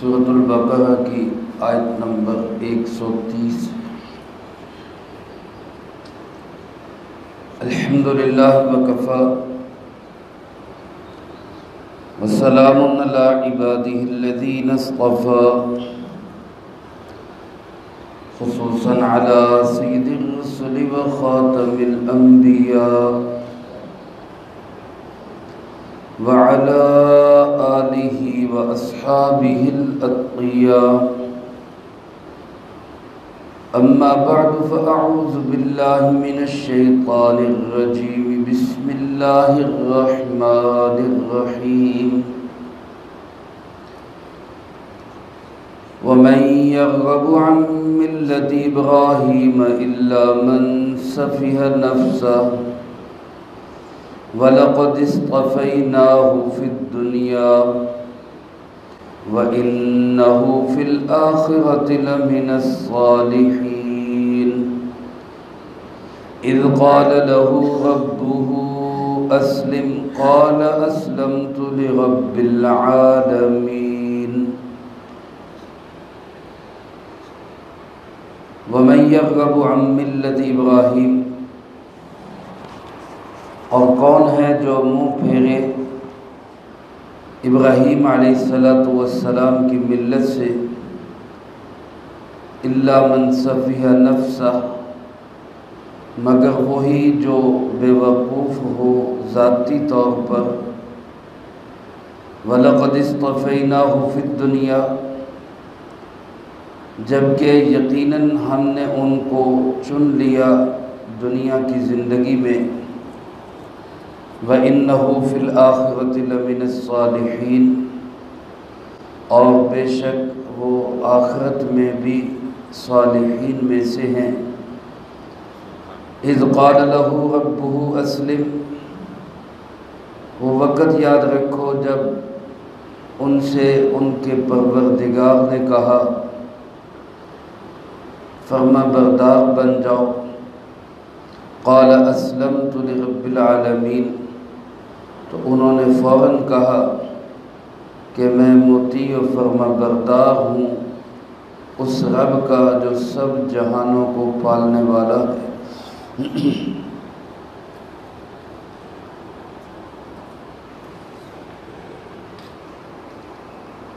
سورۃ البقرہ کی آیت نمبر 130۔ الحمدللہ وکفی وسلام علی عبادہ الذین اصطفی، خصوصاً علی سید الرسل وخاتم الانبیاء وعلى آلہ واصحابہ الاتقیاء۔ اما بعد فاعوذ باللہ من الشیطان الرجیم، بسم اللہ الرحمن الرحیم۔ ومن يرغب عن ملة إبراهيم إلا من سفه نفسه وَلَقَدِ اصْطَفَيْنَاهُ فِي الدُّنْيَا وَإِنَّهُ فِي الْآخِرَةِ لَمِنَ الصَّالِحِينَ۔ إِذْ قَالَ لَهُ رَبُّهُ أَسْلِمْ قَالَ أَسْلَمْتُ لِرَبِّ الْعَالَمِينَ۔ وَمَن يَرْغَبُ عَن مِّلَّةِ إِبْرَاهِيمَ، اور کون ہے جو منہ پھیرے ابراہیم علیہ السلام کی ملت سے، الا من سفیہ نفسہ، مگر وہی جو بے وقوف ہو ذاتی طور پر، وَلَقَدِ اصْطَفَيْنَاهُ فِي الدُّنْيَا، جبکہ یقیناً ہم نے ان کو چن لیا دنیا کی زندگی میں، وَإِنَّهُ فِي الْآخِرَةِ لَمِنَ الصَّالِحِينَ، اور بے شک وہ آخرت میں بھی صالحین میں سے ہیں۔ اِذْ قَالَ لَهُ رَبُّهُ أَسْلِمْ، وہ وقت یاد رکھو جب ان سے ان کے پروردگار نے کہا فرما بردار بن جاؤ۔ قَالَ أَسْلَمْتُ لِرَبِّ الْعَالَمِينَ، تو انہوں نے فوراً کہا کہ میں مطیع و فرما بردار ہوں اس رب کا جو سب جہانوں کو پالنے والا ہے۔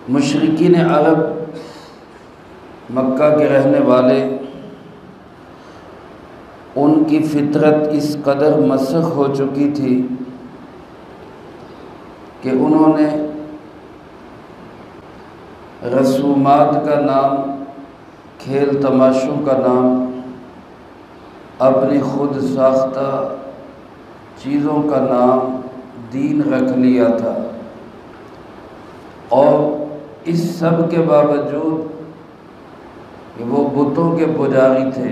مشرکین عرب، مکہ کے رہنے والے، ان کی فطرت اس قدر مسخ ہو چکی تھی کہ انہوں نے رسومات کا نام، کھیل تماشوں کا نام، اپنی خود ساختہ چیزوں کا نام دین رکھ لیا تھا، اور اس سب کے باوجود کہ وہ بتوں کے پجاری تھے،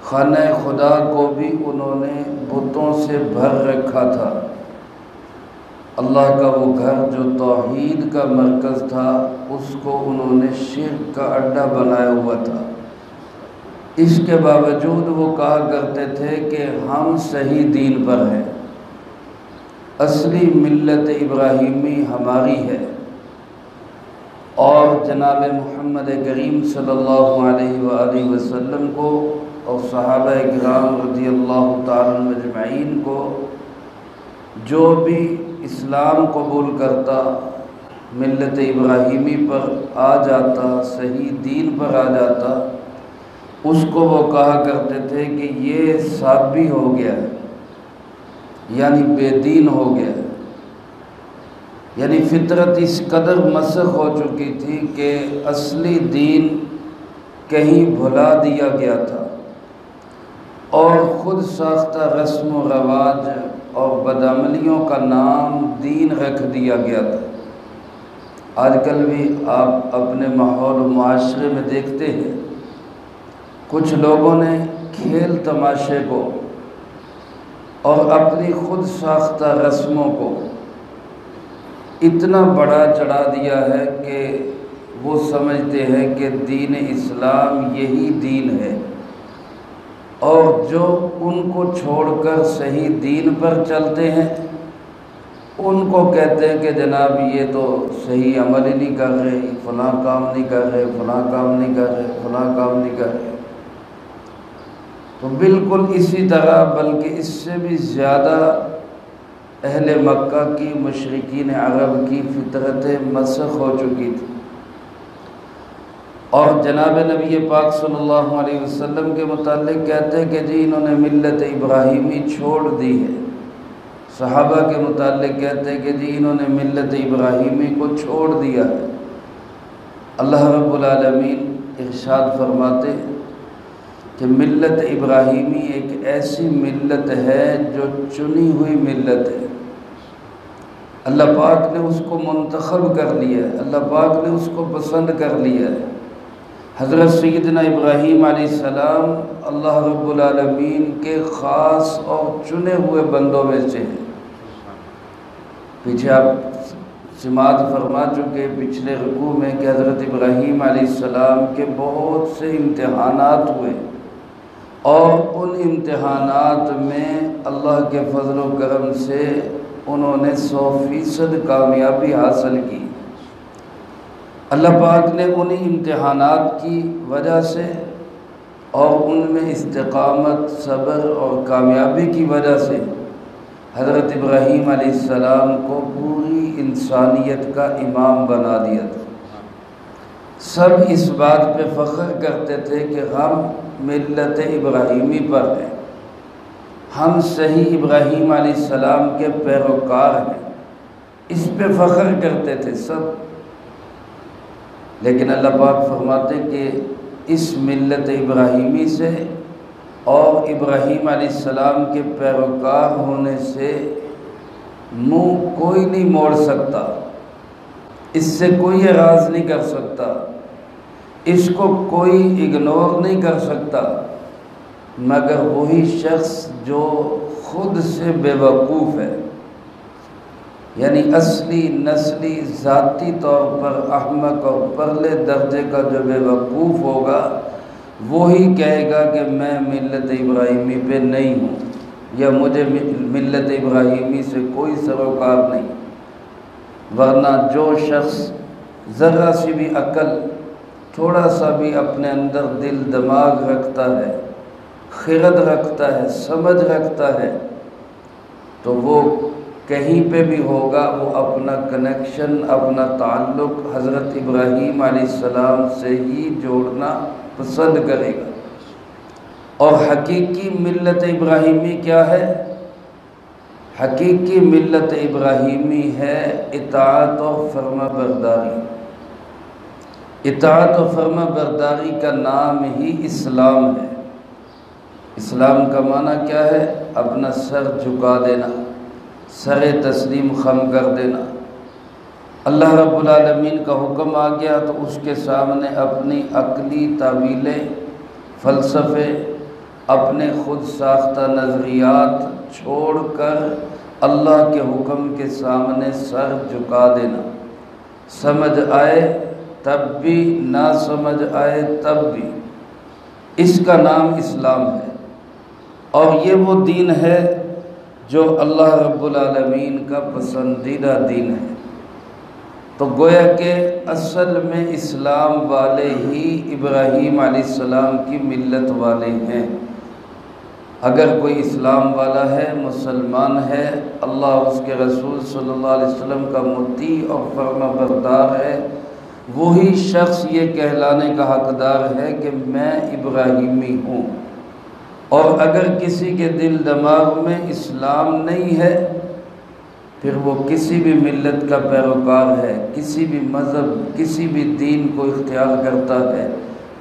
خانہ خدا کو بھی انہوں نے بتوں سے بھر رکھا تھا۔ اللہ کا وہ گھر جو توحید کا مرکز تھا، اس کو انہوں نے شرک کا اڈا بنایا ہوا تھا۔ اس کے باوجود وہ کہا کرتے تھے کہ ہم صحیح دین پر ہیں، اصلی ملت ابراہیمی ہماری ہے، اور جناب محمد کریم صلی اللہ علیہ وآلہ وسلم کو اور صحابہ کرام رضی اللہ تعالیٰ عنہم اجمعین کو جو بھی اسلام قبول کرتا، ملت ابراہیمی پر آ جاتا، صحیح دین پر آ جاتا، اس کو وہ کہا کرتے تھے کہ یہ صابی ہو گیا ہے، یعنی بے دین ہو گیا ہے۔ یعنی فطرت اس قدر مسخ ہو چکی تھی کہ اصلی دین کہیں بھلا دیا گیا تھا، اور خود ساختہ رسم و رواج اور بدعملیوں کا نام دین رکھ دیا گیا تھا۔ آج کل بھی آپ اپنے ماحول و معاشرے میں دیکھتے ہیں، کچھ لوگوں نے کھیل تماشے کو اور اپنی خود ساختہ رسموں کو اتنا بڑا چڑھا دیا ہے کہ وہ سمجھتے ہیں کہ دین اسلام یہی دین ہے، اور جو ان کو چھوڑ کر صحیح دین پر چلتے ہیں ان کو کہتے ہیں کہ جناب یہ تو صحیح عمل ہی نہیں کر رہے، فلاں کام نہیں کر رہے، فلاں کام نہیں کر رہے، فلاں کام نہیں کر رہے۔ تو بالکل اسی طرح بلکہ اس سے بھی زیادہ اہل مکہ کی، مشرکین عرب کی فطرت مسخ ہو چکی تھی، اور جناب نبی پاک صلی اللہ علیہ وسلم کے متعلق کہتے ہیں کہ جی انہوں نے ملت ابراہیمی چھوڑ دی ہے۔ صحابہ کے متعلق کہتے ہیں کہ جی انہوں نے ملت ابراہیمی کو چھوڑ دیا ہے۔ اللہ رب العالمین ارشاد فرماتے ہیں کہ ملت ابراہیمی ایک ایسی ملت ہے جو چنی ہوئی ملت ہے، اللہ پاک نے اس کو منتخب کر لیا ہے، اللہ پاک نے اس کو پسند کر لیا ہے۔ حضرت سیدنا ابراہیم علیہ السلام اللہ رب العالمین کے خاص اور چنے ہوئے بندوں میں سے ہیں۔ پیچھے آپ سماعت فرما چکے پچھلے رکوع میں کہ حضرت ابراہیم علیہ السلام کے بہت سے امتحانات ہوئے، اور ان امتحانات میں اللہ کے فضل و کرم سے انہوں نے 100% کامیابی حاصل کی۔ اللہ پاک نے انہی امتحانات کی وجہ سے اور ان میں استقامت، صبر اور کامیابی کی وجہ سے حضرت ابراہیم علیہ السلام کو پوری انسانیت کا امام بنا دیا تھا۔ سب اس بات پہ فخر کرتے تھے کہ ہم ملت ابراہیمی پر ہیں، ہم صحیح ابراہیم علیہ السلام کے پیروکار ہیں، اس پہ فخر کرتے تھے سب۔ لیکن اللہ پاک فرماتے کہ اس ملت ابراہیمی سے اور ابراہیم علیہ السلام کے پیروکار ہونے سے منہ کوئی نہیں موڑ سکتا، اس سے کوئی اعراض نہیں کر سکتا، اس کو کوئی اگنور نہیں کر سکتا، مگر وہی شخص جو خود سے بے وقوف ہے، یعنی اصلی نسلی ذاتی طور پر احمق اور پرلے درجے کا جو بے وقوف ہوگا وہی کہے گا کہ میں ملت ابراہیمی پہ نہیں ہوں، یا مجھے ملت ابراہیمی سے کوئی سروکار نہیں۔ ورنہ جو شخص ذرا سی بھی عقل، تھوڑا سا بھی اپنے اندر دل دماغ رکھتا ہے، خرد رکھتا ہے، سمجھ رکھتا ہے، تو وہ کہیں پہ بھی ہوگا وہ اپنا کنیکشن، اپنا تعلق حضرت ابراہیم علیہ السلام سے ہی جوڑنا پسند کرے گا۔ اور حقیقی ملت ابراہیمی کیا ہے؟ حقیقی ملت ابراہیمی ہے اطاعت و فرما برداری۔ اطاعت و فرما برداری کا نام ہی اسلام ہے۔ اسلام کا معنی کیا ہے؟ اپنا سر جھکا دینا، سر تسلیم خم کر دینا۔ اللہ رب العالمین کا حکم آ گیا تو اس کے سامنے اپنی عقلی تعویلیں، فلسفے، اپنے خود ساختہ نظریات چھوڑ کر اللہ کے حکم کے سامنے سر جھکا دینا، سمجھ آئے تب بھی، نہ سمجھ آئے تب بھی۔ اس کا نام اسلام ہے، اور یہ وہ دین ہے جو اللہ رب العالمین کا پسندیدہ دین ہے۔ تو گویا کہ اصل میں اسلام والے ہی ابراہیم علیہ السلام کی ملت والے ہیں۔ اگر کوئی اسلام والا ہے، مسلمان ہے، اللہ اس کے رسول صلی اللہ علیہ وسلم کا مطیع اور فرما بردار ہے، وہی شخص یہ کہلانے کا حقدار ہے کہ میں ابراہیمی ہوں۔ اور اگر کسی کے دل دماغ میں اسلام نہیں ہے، پھر وہ کسی بھی ملت کا پیروکار ہے، کسی بھی مذہب، کسی بھی دین کو اختیار کرتا ہے،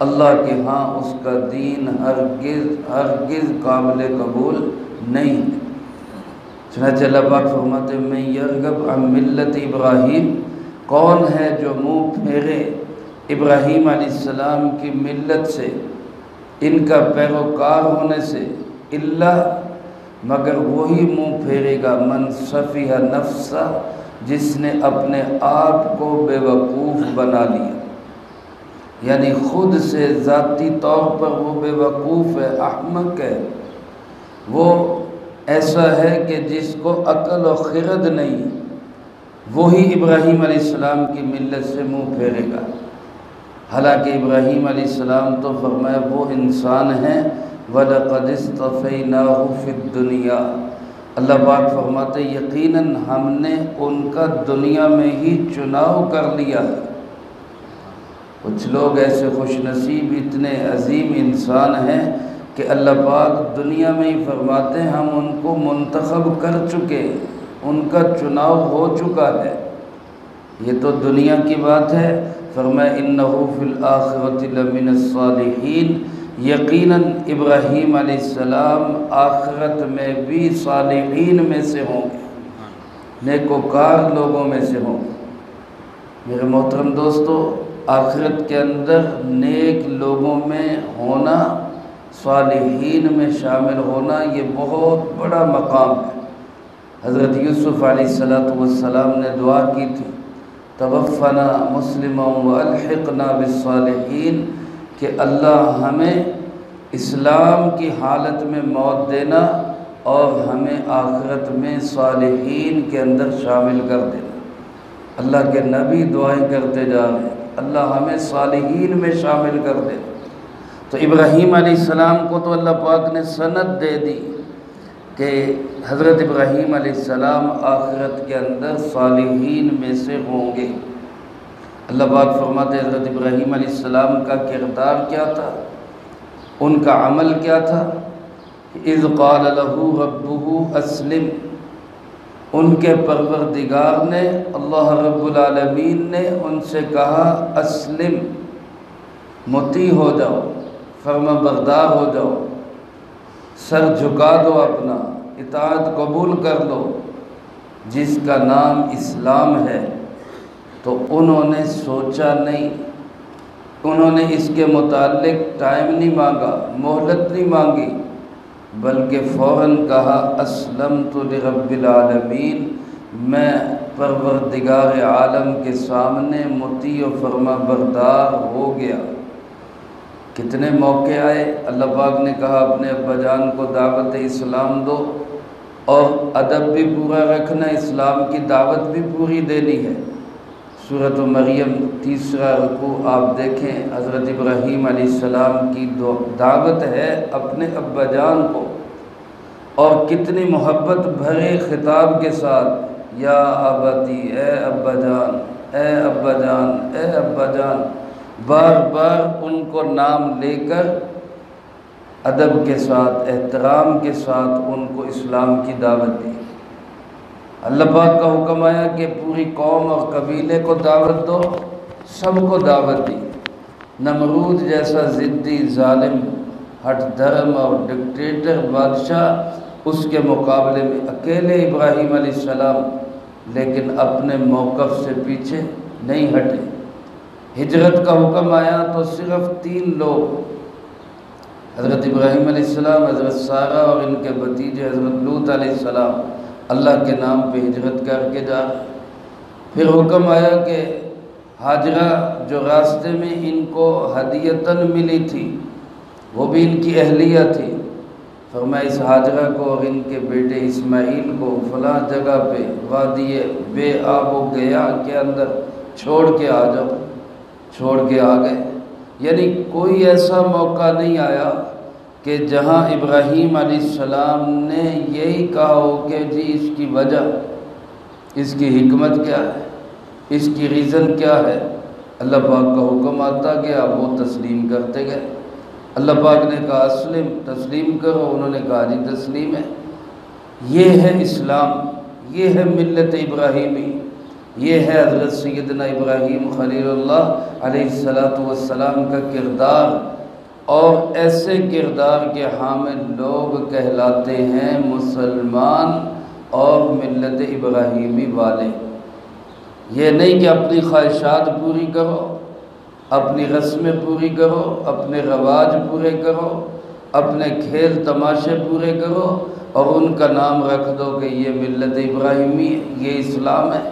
اللہ کے ہاں اس کا دین ہرگز قابل قبول نہیں ہے۔ چنانچہ اللہ پاک فرماتے ہیں میں یرغب عن ملت ابراہیم، کون ہے جو منہ پھیرے ابراہیم علیہ السلام کی ملت سے، ان کا پیروکار ہونے سے، اللہ مگر وہی منہ پھیرے گا من صفیہ نفسہ، جس نے اپنے آپ کو بے وقوف بنا لیا، یعنی خود سے ذاتی طور پر وہ بے وقوف ہے، احمق ہے، وہ ایسا ہے کہ جس کو عقل و خرد نہیں، وہی ابراہیم علیہ السلام کی ملت سے منہ پھیرے گا۔ حالانکہ ابراہیم علیہ السلام تو فرمایا وہ انسان ہیں وَلَقَدِ اسْتَفَيْنَاهُ فِي الدُّنْيَا، اللہ پاک فرماتے یقیناً ہم نے ان کا دنیا میں ہی چناؤ کر لیا ہے۔ کچھ لوگ ایسے خوش نصیب اتنے عظیم انسان ہیں کہ اللہ پاک دنیا میں ہی فرماتے ہیں ہم ان کو منتخب کر چکے، ان کا چناؤ ہو چکا ہے۔ یہ تو دنیا کی بات ہے۔ فرمایا انہو فی الآخرۃ لمن الصالحین، یقیناً ابراہیم علیہ السلام آخرت میں بھی صالحین میں سے ہوں گے، نیکوکار لوگوں میں سے ہوں گے۔ میرے محترم دوستو، آخرت کے اندر نیک لوگوں میں ہونا، صالحین میں شامل ہونا، یہ بہت بڑا مقام ہے۔ حضرت یوسف علیہ السلام نے دعا کی تھی توفنا مسلما والحقنا بالصالحین، کہ اللہ ہمیں اسلام کی حالت میں موت دینا اور ہمیں آخرت میں صالحین کے اندر شامل کر دینا۔ اللہ کے نبی دعائیں کرتے جا رہے ہیں اللہ ہمیں صالحین میں شامل کر دے۔ تو ابراہیم علیہ السلام کو تو اللہ پاک نے سند دے دی کہ حضرت ابراہیم علیہ السلام آخرت کے اندر صالحین میں سے ہوں گے۔ اللہ پاک فرماتے حضرت ابراہیم علیہ السلام کا کردار کیا تھا، ان کا عمل کیا تھا؟ اذ قال له ربه اسلم، ان کے پروردگار نے، اللہ رب العالمین نے ان سے کہا اسلم، مطیع ہو جاؤ، فرما بردار ہو جاؤ، سر جھکا دو، اپنا اطاعت قبول کر لو، جس کا نام اسلام ہے۔ تو انہوں نے سوچا نہیں، انہوں نے اس کے متعلق ٹائم نہیں مانگا، مہلت نہیں مانگی، بلکہ فوراً کہا اسلمت لرب العالمین، میں پروردگار عالم کے سامنے مطیع و فرما بردار ہو گیا۔ کتنے موقع آئے، اللہ پاک نے کہا اپنے ابا جان کو دعوت اسلام دو، اور ادب بھی پورا رکھنا، اسلام کی دعوت بھی پوری دینی ہے۔ سورۃ مریم 3 رکوع آپ دیکھیں، حضرت ابراہیم علیہ السلام کی دعوت ہے اپنے ابا جان کو، اور کتنی محبت بھرے خطاب کے ساتھ، یا ابتی، اے ابا جان، اے ابا جان، اے ابا جان، بار بار ان کو نام لے کر ادب کے ساتھ، احترام کے ساتھ ان کو اسلام کی دعوت دی۔ اللہ پاک کا حکم آیا کہ پوری قوم اور قبیلے کو دعوت دو، سب کو دعوت دی۔ نمرود جیسا ضدی، ظالم، ہٹ دھرم اور ڈکٹیٹر بادشاہ اس کے مقابلے میں اکیلے ابراہیم علیہ السلام، لیکن اپنے موقف سے پیچھے نہیں ہٹے۔ ہجرت کا حکم آیا تو صرف 3 لوگ، حضرت ابراہیم علیہ السلام، حضرت سارہ اور ان کے بھتیجے حضرت لوط علیہ السلام، اللہ کے نام پہ ہجرت کر کے جا رہے۔ پھر حکم آیا کہ ہاجرہ جو راستے میں ان کو ہدیتاً ملی تھی، وہ بھی ان کی اہلیہ تھی، فرمایا اس ہاجرہ کو اور ان کے بیٹے اسماعیل کو فلاں جگہ پہ وادی بے آب و گیا کے اندر چھوڑ کے آ جاؤ۔ چھوڑ کے آ گئے، یعنی کوئی ایسا موقع نہیں آیا کہ جہاں ابراہیم علیہ السلام نے یہی کہا ہو کہ جی اس کی وجہ، اس کی حکمت کیا ہے، اس کی ریزن کیا ہے۔ اللہ پاک کا حکم آتا گیا، وہ تسلیم کرتے گئے۔ اللہ پاک نے کہا اسلم، تسلیم کرو، انہوں نے کہا جی تسلیم ہے۔ یہ ہے اسلام، یہ ہے ملت ابراہیمی، یہ ہے حضرت سیدنا ابراہیم خلیل اللہ علیہ السلام کا کردار۔ اور ایسے کردار کے حامل لوگ کہلاتے ہیں مسلمان اور ملت ابراہیمی والے۔ یہ نہیں کہ اپنی خواہشات پوری کرو، اپنی رسمیں پوری کرو، اپنے رواج پورے کرو، اپنے کھیل تماشے پورے کرو اور ان کا نام رکھ دو کہ یہ ملت ابراہیمی ہے، یہ اسلام ہے۔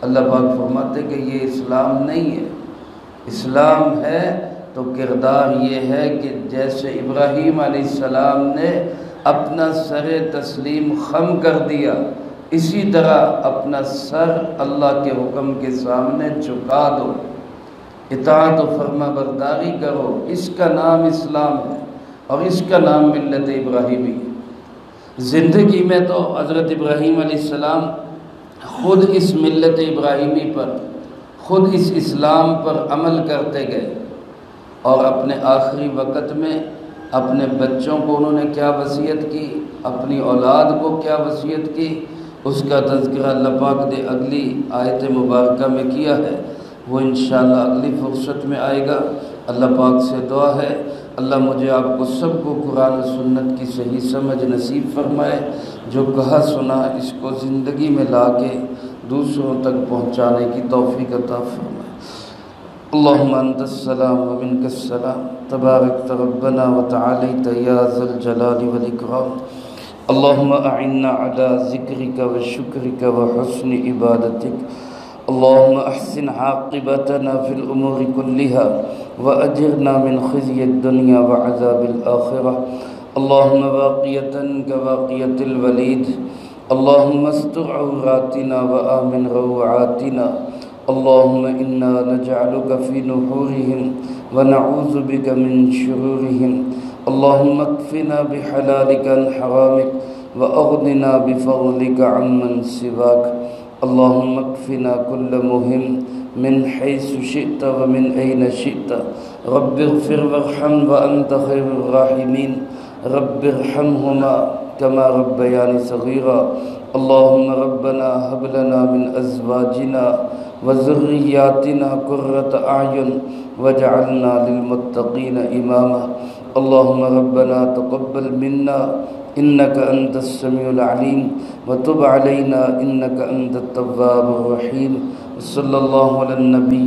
اللہ پاک فرماتے کہ یہ اسلام نہیں ہے۔ اسلام ہے تو کردار یہ ہے کہ جیسے ابراہیم علیہ السلام نے اپنا سر تسلیم خم کر دیا، اسی طرح اپنا سر اللہ کے حکم کے سامنے جھکا دو، اطاعت و فرما برداری کرو۔ اس کا نام اسلام ہے اور اس کا نام ملت ابراہیمی ہے۔ زندگی میں تو حضرت ابراہیم علیہ السلام خود اس ملت ابراہیمی پر، خود اس اسلام پر عمل کرتے گئے، اور اپنے آخری وقت میں اپنے بچوں کو انہوں نے کیا وصیت کی، اپنی اولاد کو کیا وصیت کی، اس کا تذکرہ اللہ پاک نے اگلی آیت مبارکہ میں کیا ہے، وہ انشاءاللہ اگلی فرصت میں آئے گا۔ اللہ پاک سے دعا ہے اللہ مجھے آپ کو سب کو قرآن و سنت کی صحیح سمجھ نصیب فرمائے، جو کہا سنا اس کو زندگی میں لا کے دوسروں تک پہنچانے کی توفیق عطا فرمائے۔ اللہم انت السلام و منک السلام، تبارکت ربنا و تعالیت یا ذا الجلال والاکرام۔ اللہم اعنا علی ذکرک و شکرک و حسن عبادتک۔ اللہم احسن عاقبتنا فی الامور کلہا و اجرنا من خزی الدنیا و عذاب الآخرہ۔ اللہم واقیتا کواقیت الولید، اللہم استر عوراتنا و آمن روعاتنا۔ اللہم انا نجعلک فی نحورہم و نعوذ بک من شرورہم۔ اللہم اکفنا بحلالک عن حرامک و اغننا بفضلک عمن سواک۔ اللہم اکفنا کل مہم من حیث شئت و من این شئت۔ رب اغفر وارحم وانت خیر الراحمین۔ رب ارحمہما کما ربیانی صغیرا۔ اللہم ربنا هب لنا من ازواجنا وذریاتنا قرۃ اعین واجعلنا للمتقین اماما۔ اللہم ربنا تقبل منا انک انت السمیع العلیم وتب علینا انک انت التواب الرحیم۔ صلی اللہ علی النبی